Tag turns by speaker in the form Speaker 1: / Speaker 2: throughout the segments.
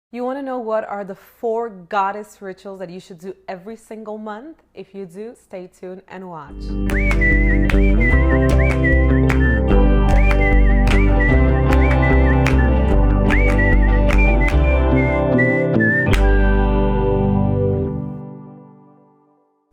Speaker 1: You want to know what are the 4 goddess rituals that you should do every single month? If you do, stay tuned and watch.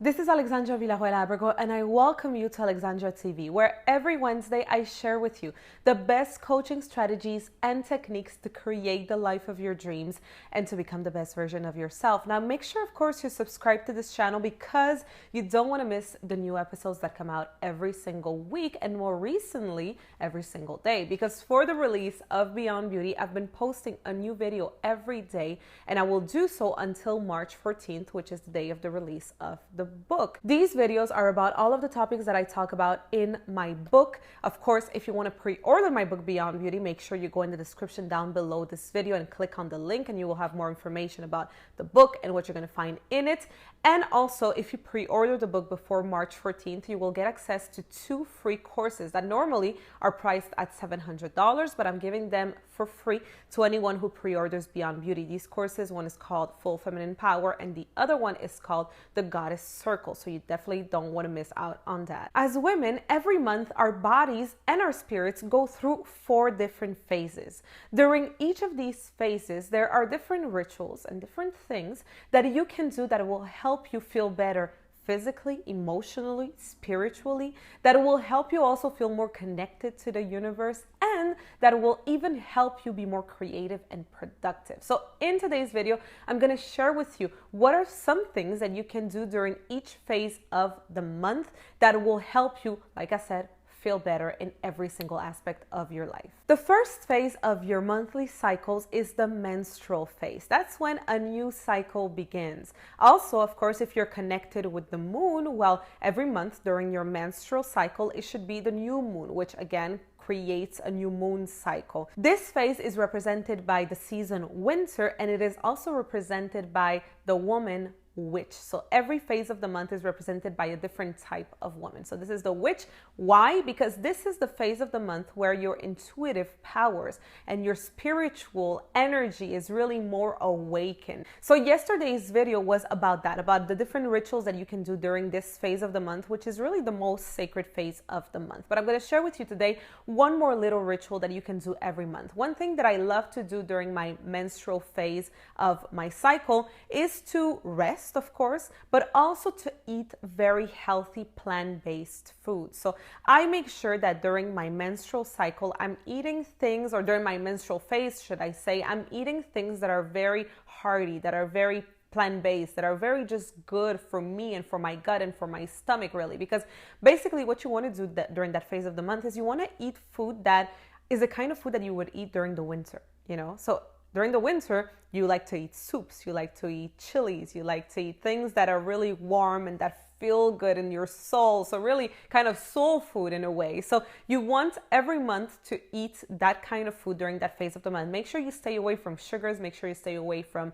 Speaker 1: This is Alexandra Villarroel Abrego, and I welcome you to AlexandraTV, where every Wednesday I share with you the best coaching strategies and techniques to create the life of your dreams and to become the best version of yourself. Now, make sure, of course, you subscribe to this channel because you don't want to miss the new episodes that come out every single week and more recently, every single day. Because for the release of Beyond Beauty, I've been posting a new video every day, and I will do so until March 14th, which is the day of the release of the book. These videos are about all of the topics that I talk about in my book. Of course, if you want to pre-order my book Beyond Beauty, make sure you go in the description down below this video and click on the link, and you will have more information about the book and what you're going to find in it. And also, if you pre-order the book before March 14th, you will get access to 2 free courses that normally are priced at $700, but I'm giving them for free to anyone who pre-orders Beyond Beauty. These courses, one is called Full Feminine Power and the other one is called The Goddess Circle. So you definitely don't want to miss out on that. As women, every month our bodies and our spirits go through 4 different phases. During each of these phases, there are different rituals and different things that you can do that will help you feel better physically, emotionally, spiritually, that will help you also feel more connected to the universe, and that will even help you be more creative and productive. So in today's video, I'm going to share with you what are some things that you can do during each phase of the month that will help you, like I said, feel better in every single aspect of your life. The first phase of your monthly cycles is the menstrual phase. That's when a new cycle begins. Also, of course, if you're connected with the moon, well, every month during your menstrual cycle, it should be the new moon, which again creates a new moon cycle. This phase is represented by the season winter, and it is also represented by the woman witch. So every phase of the month is represented by a different type of woman. So this is the witch. Why? Because this is the phase of the month where your intuitive powers and your spiritual energy is really more awakened. So yesterday's video was about that, about the different rituals that you can do during this phase of the month, which is really the most sacred phase of the month. But I'm going to share with you today one more little ritual that you can do every month. One thing that I love to do during my menstrual phase of my cycle is to rest, of course, but also to eat very healthy plant-based food. So I make sure that during my menstrual cycle, I'm eating things, or during my menstrual phase, should I say, I'm eating things that are very hearty, that are very plant-based, that are very just good for me and for my gut and for my stomach, really. Because basically what you want to do during that phase of the month is you want to eat food that is the kind of food that you would eat during the winter, you know? So during the winter, you like to eat soups, you like to eat chilies, you like to eat things that are really warm and that feel good in your soul. So really kind of soul food in a way. So you want every month to eat that kind of food during that phase of the month. Make sure you stay away from sugars, make sure you stay away from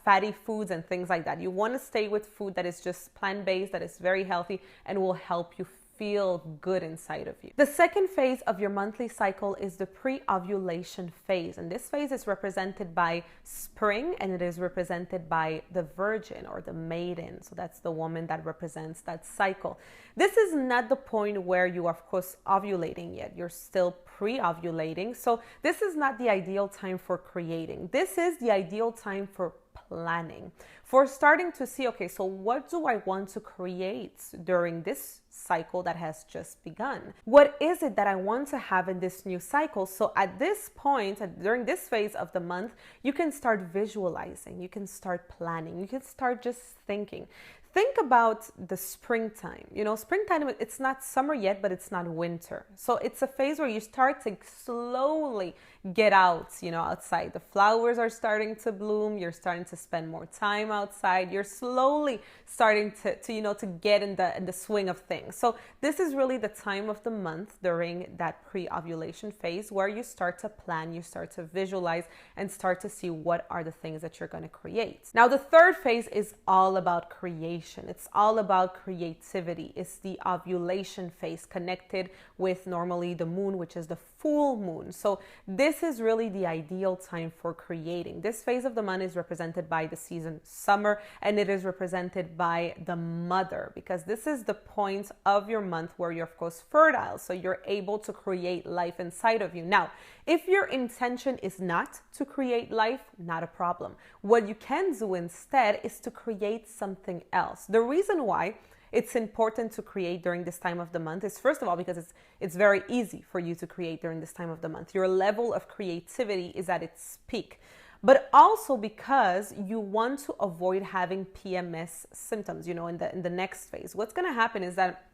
Speaker 1: fatty foods and things like that. You want to stay with food that is just plant-based, that is very healthy and will help you feel good inside of you. The second phase of your monthly cycle is the pre-ovulation phase, and this phase is represented by spring, and it is represented by the virgin or the maiden. So that's the woman that represents that cycle. This is not the point where you are, of course, ovulating yet. You're still pre-ovulating. So this is not the ideal time for creating. This is the ideal time for planning, for starting to see, okay, so what do I want to create during this cycle that has just begun? What is it that I want to have in this new cycle? So at this point, during this phase of the month, you can start visualizing, you can start planning, you can start just thinking. Think about the springtime. You know, springtime, it's not summer yet, but it's not winter. So it's a phase where you start to slowly get out, you know, outside. The flowers are starting to bloom. You're starting to spend more time outside. You're slowly starting to get in the swing of things. So this is really the time of the month during that pre-ovulation phase where you start to plan, you start to visualize, and start to see what are the things that you're going to create. Now, the third phase is all about creation. It's all about creativity. It's the ovulation phase connected with normally the moon, which is the full moon. So this is really the ideal time for creating. This phase of the month is represented by the season summer, and it is represented by the mother, because this is the point of your month where you're of course fertile, so you're able to create life inside of you. Now, if your intention is not to create life, not a problem. What you can do instead is to create something else. The reason why it's important to create during this time of the month is, first of all, because it's very easy for you to create during this time of the month. Your level of creativity is at its peak. But also because you want to avoid having PMS symptoms, in the next phase. What's going to happen is that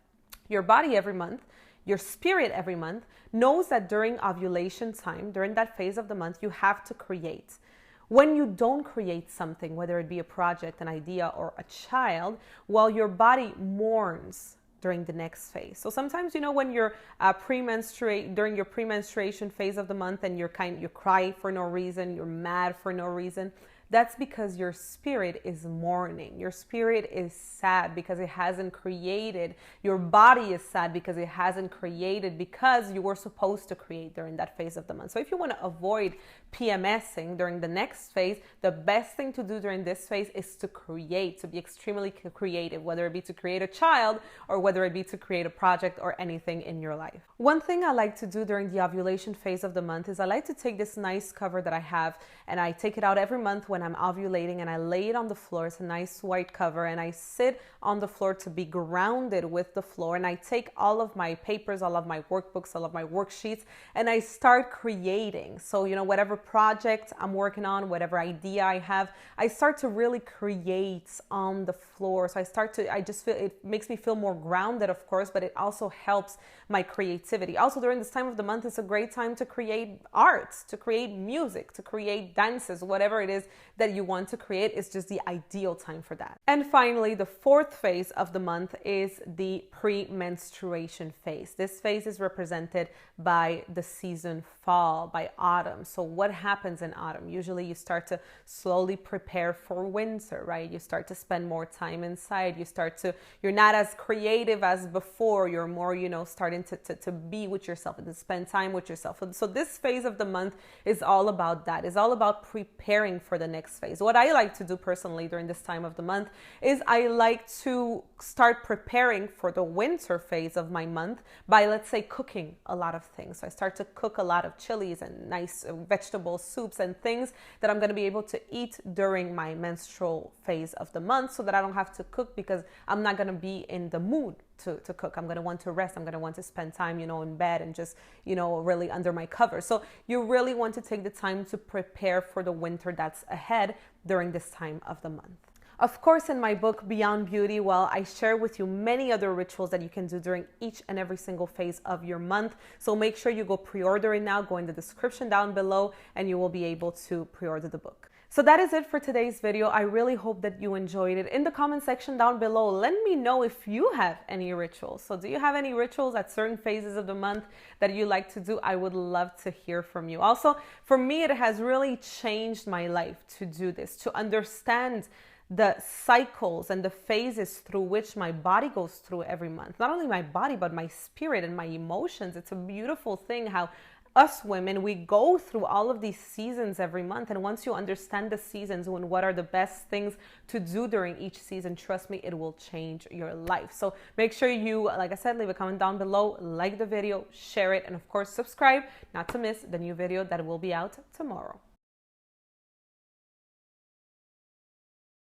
Speaker 1: your body every month, your spirit every month knows that during ovulation time, during that phase of the month, you have to create. When you don't create something, whether it be a project, an idea, or a child, well, your body mourns during the next phase. So sometimes, when you're during your premenstruation phase of the month, and you cry for no reason, you're mad for no reason, that's because your spirit is mourning. Your spirit is sad because it hasn't created. Your body is sad because it hasn't created, because you were supposed to create during that phase of the month. So if you want to avoid PMSing during the next phase, the best thing to do during this phase is to create, to be extremely creative, whether it be to create a child or whether it be to create a project or anything in your life. One thing I like to do during the ovulation phase of the month is I like to take this nice cover that I have, and I take it out every month when I'm ovulating, and I lay it on the floor. It's a nice white cover, and I sit on the floor to be grounded with the floor, and I take all of my papers, all of my workbooks, all of my worksheets, and I start creating. So, whatever project I'm working on, whatever idea I have, I start to really create on the floor. So I just feel, it makes me feel more grounded, of course, but it also helps my creativity. Also, during this time of the month, it's a great time to create art, to create music, to create dances, whatever it is that you want to create is just the ideal time for that. And finally, the fourth phase of the month is the premenstruation phase. This phase is represented by the season fall, by autumn. So what happens in autumn? Usually you start to slowly prepare for winter, right? You start to spend more time inside. You're not as creative as before. You're more, starting to be with yourself and to spend time with yourself. So this phase of the month is all about that. It's all about preparing for the next phase. What I like to do personally during this time of the month is I like to start preparing for the winter phase of my month by, let's say, cooking a lot of things. So I start to cook a lot of chilies and nice vegetable soups and things that I'm going to be able to eat during my menstrual phase of the month, so that I don't have to cook, because I'm not going to be in the mood to cook. I'm going to want to rest. I'm going to want to spend time, in bed and just, really under my covers. So you really want to take the time to prepare for the winter that's ahead during this time of the month. Of course, in my book, Beyond Beauty, I share with you many other rituals that you can do during each and every single phase of your month. So make sure you go pre-order it now. Go in the description down below and you will be able to pre-order the book. So that is it for today's video. I really hope that you enjoyed it. In the comment section down below, let me know if you have any rituals. So do you have any rituals at certain phases of the month that you like to do? I would love to hear from you. Also, for me, it has really changed my life to do this, to understand the cycles and the phases through which my body goes through every month. Not only my body, but my spirit and my emotions. It's a beautiful thing how us women, we go through all of these seasons every month. And once you understand the seasons and what are the best things to do during each season, trust me, it will change your life. So make sure you, like I said, leave a comment down below, like the video, share it, and of course, subscribe not to miss the new video that will be out tomorrow.